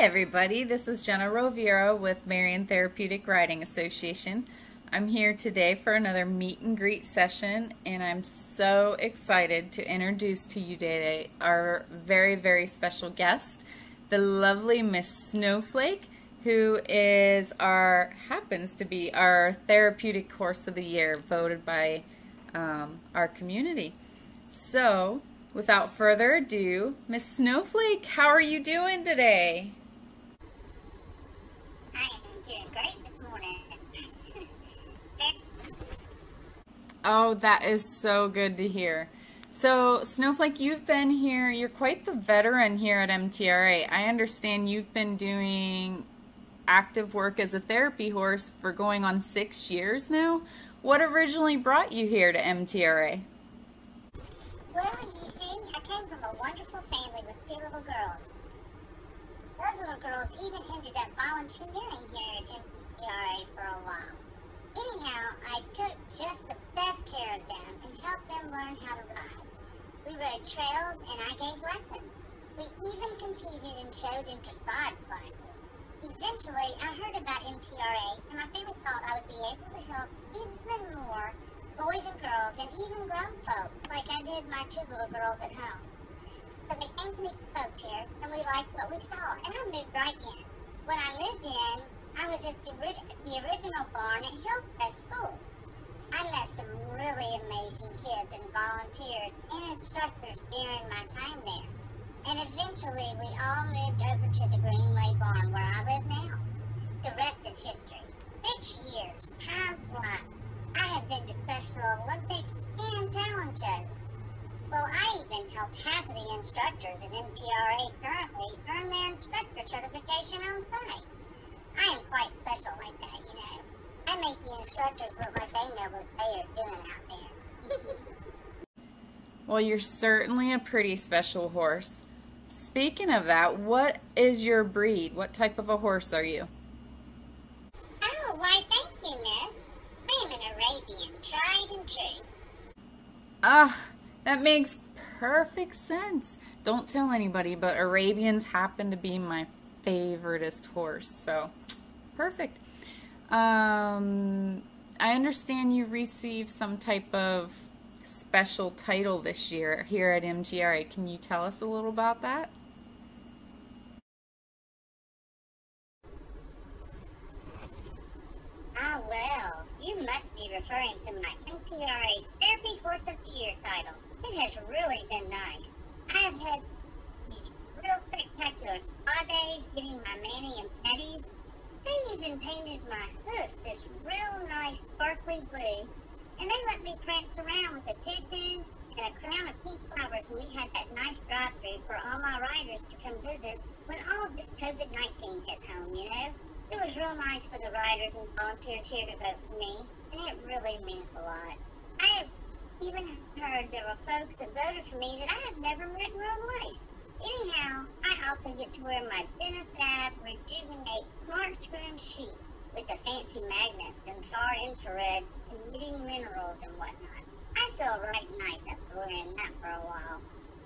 everybody, this is Jenna Roviera with Marion Therapeutic Riding Association. I'm here today for another meet and greet session, and I'm so excited to introduce to you today our very special guest, the lovely Miss Snowflake, who happens to be our Therapeutic Horse of the Year, voted by our community. So, without further ado, Miss Snowflake, how are you doing today? I am doing great this morning. Oh, that is so good to hear. So, Snowflake, you've been here, you're quite the veteran here at MTRA. I understand you've been doing active work as a therapy horse for going on 6 years now. What originally brought you here to MTRA? Well, you see, I came from a wonderful family with 2 little girls. Those little girls even ended up volunteering here at MTRA for a while. Anyhow, I took just the best care of them and helped them learn how to ride. We rode trails and I gave lessons. We even competed and showed in dressage classes. Eventually, I heard about MTRA and my family thought I would be able to help even more boys and girls and even grown folk like I did my 2 little girls at home. So they came to meet the folks here and we liked what we saw and I moved right in. When I moved in, I was at the original barn at Hillcrest School. I met some really amazing kids and volunteers and instructors during my time there. And eventually we all moved over to the Greenway barn where I live now. The rest is history. 6 years, time flies. I have been to Special Olympics and talent shows. Well, I even helped half of the instructors at MTRA currently earn their instructor certification on site. I am quite special like that, you know. I make the instructors look like they know what they are doing out there. Well, you're certainly a pretty special horse. Speaking of that, what is your breed? What type of a horse are you? Oh, why thank you, miss. I am an Arabian, tried and true. Ah, that makes perfect sense. Don't tell anybody, but Arabians happen to be my favoriteest horse, so perfect. I understand you received some type of special title this year here at MTRA. Can you tell us a little about that? Ah, well, you must be referring to my MTRA Therapy Horse of the Year title. It has really been nice. I have had these real spectacular spa days getting my mani and pedis. They even painted my hoofs this real nice sparkly blue, and they let me prance around with a tutu and a crown of pink flowers when we had that nice drive-through for all my riders to come visit when all of this COVID-19 hit home, you know? It was real nice for the riders and volunteers here to vote for me, and it really means a lot. I have even heard there were folks that voted for me that I have never met in real life. Anyhow, I also get to wear my Benefab Rejuvenate Smart Scrim sheet with the fancy magnets and far infrared emitting minerals and whatnot. I feel right nice after wearing that for a while.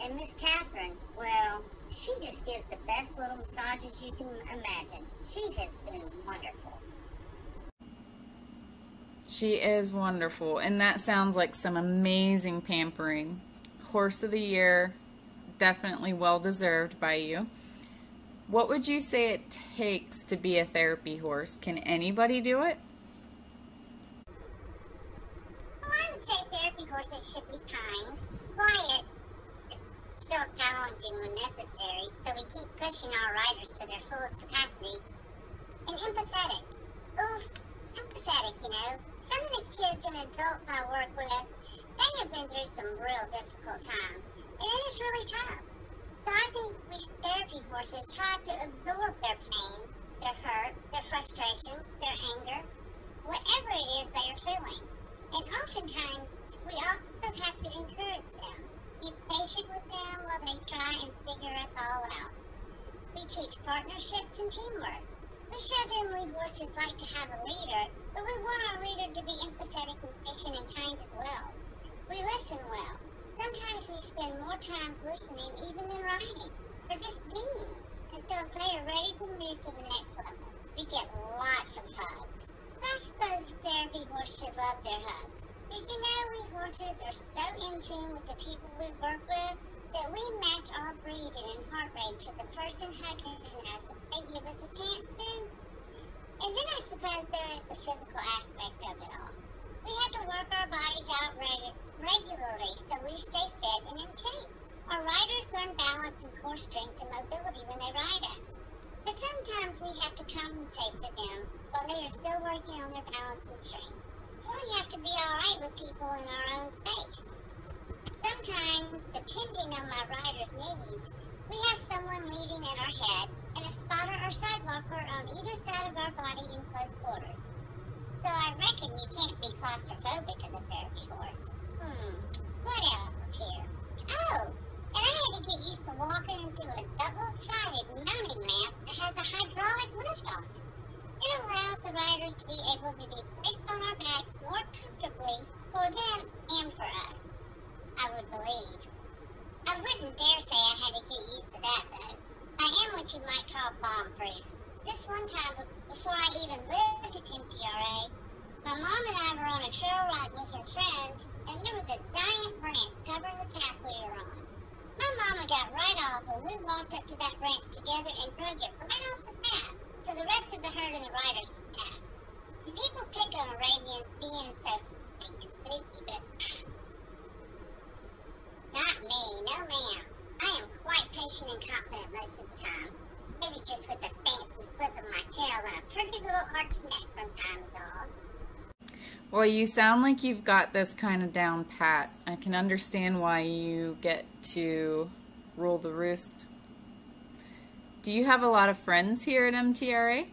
And Miss Catherine, well, she just gives the best little massages you can imagine. She has been wonderful. She is wonderful, and that sounds like some amazing pampering. Horse of the Year, definitely well deserved by you. What would you say it takes to be a therapy horse? Can anybody do it? Well, I would say therapy horses should be kind, quiet, still challenging when necessary, so we keep pushing our riders to their fullest capacity, and empathetic. Oof, empathetic, you know. Some of the kids and adults I work with, they have been through some real difficult times, and it is really tough. So I think we therapy horses try to absorb their pain, their hurt, their frustrations, their anger, whatever it is they are feeling. And oftentimes, we also have to encourage them. Be patient with them while they try and figure us all out. We teach partnerships and teamwork. We show them we horses like to have a leader, but we want our leader to be empathetic and patient and kind as well. We listen well. Sometimes we spend more time listening even than riding, or just being. until they're ready to move to the next level. We get lots of hugs. I suppose the therapy horse should love their hugs. Did you know we horses are so in tune with the people we work with that we match our breathing and heart rate to the person hugging us if they give us a chance to? And then I suppose there is the physical aspect of it all. We have to work our bodies out regularly so we stay fit and in shape. Our riders learn balance and core strength and mobility when they ride us. But sometimes we have to compensate for them while they are still working on their balance and strength. We have to be alright with people in our own space. Sometimes, depending on my rider's needs, we have someone leading at our head and a spotter or sidewalker on either side of our body in close quarters. So I reckon you can't be claustrophobic as a therapy horse. What else here? Oh, and I had to get used to walking into a double-sided mounting ramp that has a hydraulic lift-off. It allows the riders to be able to be placed on our backs more comfortably for them and for us, I would believe. I wouldn't dare say I had to get used to that, though. I am what you might call bomb-proof. This one time, before I even lived at MTRA, my mom and I were on a trail ride with her friends, and there was a giant branch covering the path we were on. My mama got right off, and we walked up to that branch together and drug it right off the path, so the rest of the herd and the riders could pass. And people pick on Arabians being so freaking spooky, but not me, no ma'am. I am quite patient and confident most of the time. Maybe just with a fancy flip of my tail and a pretty little arched neck from time is all. Well, you sound like you've got this kind of down pat. I can understand why you get to rule the roost. Do you have a lot of friends here at MTRA?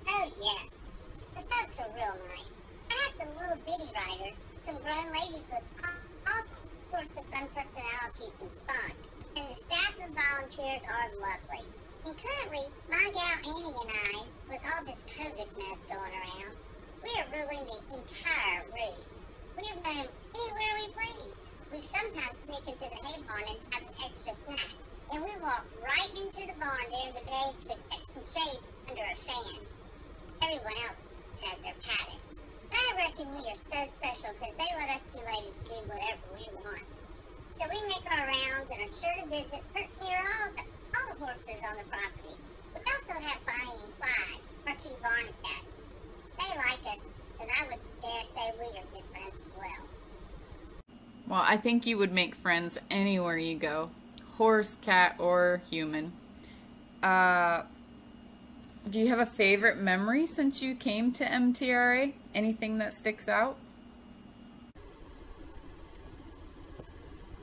Oh, yes. The folks are real nice. I have some little bitty riders, some grown ladies with all sorts of fun personalities and spunk. And the staff and volunteers are lovely. And currently, my gal Annie and I, with all this COVID mess going around, we are ruling the entire roost. We roam anywhere we please. We sometimes sneak into the hay barn and have an extra snack. And we walk right into the barn during the days to catch some shade under a fan. Everyone else has their paddocks. But I reckon we are so special because they let us two ladies do whatever we want. So we make our rounds and are sure to visit near all the horses on the property. We also have Bonnie and Clyde, our two barn cats. They like us, and I would dare say we are good friends as well. Well, I think you would make friends anywhere you go. Horse, cat, or human. Do you have a favorite memory since you came to MTRA? Anything that sticks out?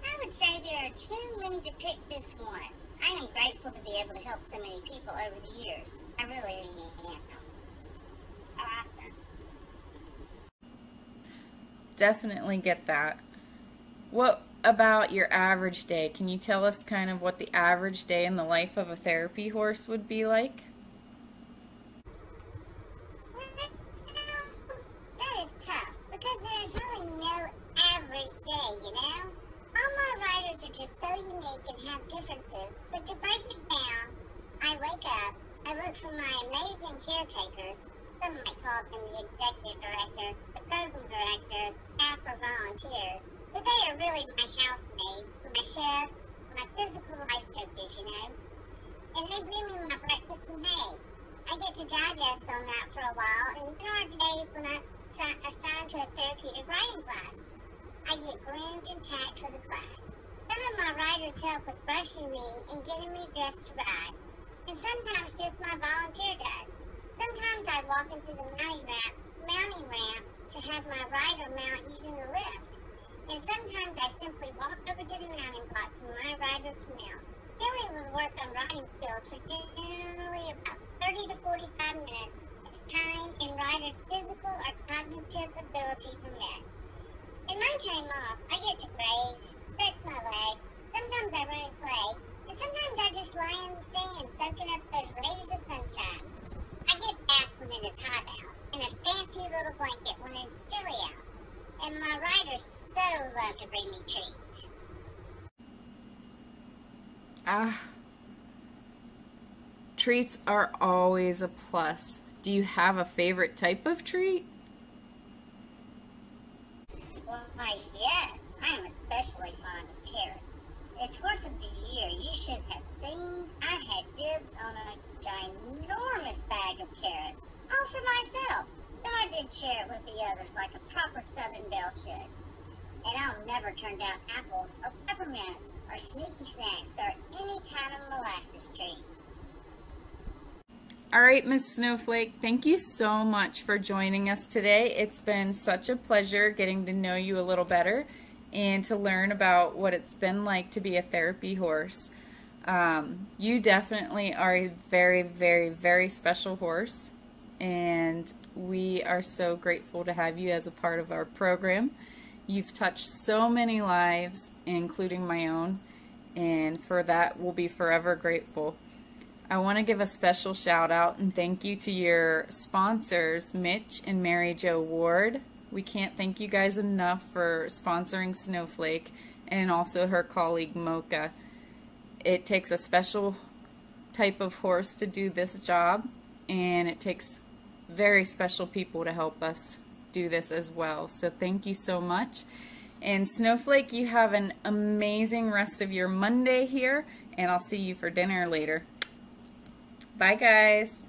I would say there are too many to pick this one. I am grateful to be able to help so many people over the years. I really am. Awesome. Definitely get that. What about your average day? Can you tell us kind of what the average day in the life of a therapy horse would be like? That is tough because there's really no average day, you know? All my riders are just so unique and have differences, but to break it down, I wake up, I look for my amazing caretakers, some might call them the executive director, the program director, staff or volunteers, but they are really my housemaids, my chefs, my physical life coaches, you know? And they bring me my breakfast and hay. I get to digest on that for a while, and there are days when I'm assigned to a therapeutic riding class. I get groomed and tacked for the class. Some of my riders help with brushing me and getting me dressed to ride. And sometimes just my volunteer does. Sometimes I walk into the mounting ramp to have my rider mount using the lift. And sometimes I simply walk over to the mounting block for my rider to mount. Then we would work on riding skills for generally about 30 to 45 minutes as time and rider's physical or cognitive ability permit. In my time off, I get to graze, stretch my legs, sometimes I run and play, and sometimes I just lie in the sand soaking up those rays of sunshine. I get baths when it is hot out, and a fancy little blanket when it's chilly out. And my riders so love to bring me treats. Treats are always a plus. Do you have a favorite type of treat? Why, yes. I am especially fond of carrots. As Horse of the Year, you should have seen I had dibs on a ginormous bag of carrots, all for myself. Then I did share it with the others like a proper Southern belle should. And I'll never turn down apples or peppermints or sneaky snacks or any kind of molasses treat. All right, Miss Snowflake, thank you so much for joining us today. It's been such a pleasure getting to know you a little better and to learn about what it's been like to be a therapy horse. You definitely are a very, very, very special horse, and we are so grateful to have you as a part of our program. You've touched so many lives, including my own, and for that we'll be forever grateful. I want to give a special shout out and thank you to your sponsors, Mitch and Mary Jo Ward. We can't thank you guys enough for sponsoring Snowflake, and also her colleague Mocha. It takes a special type of horse to do this job, and it takes very special people to help us do this as well. So thank you so much. And Snowflake, you have an amazing rest of your Monday here, and I'll see you for dinner later. Bye, guys.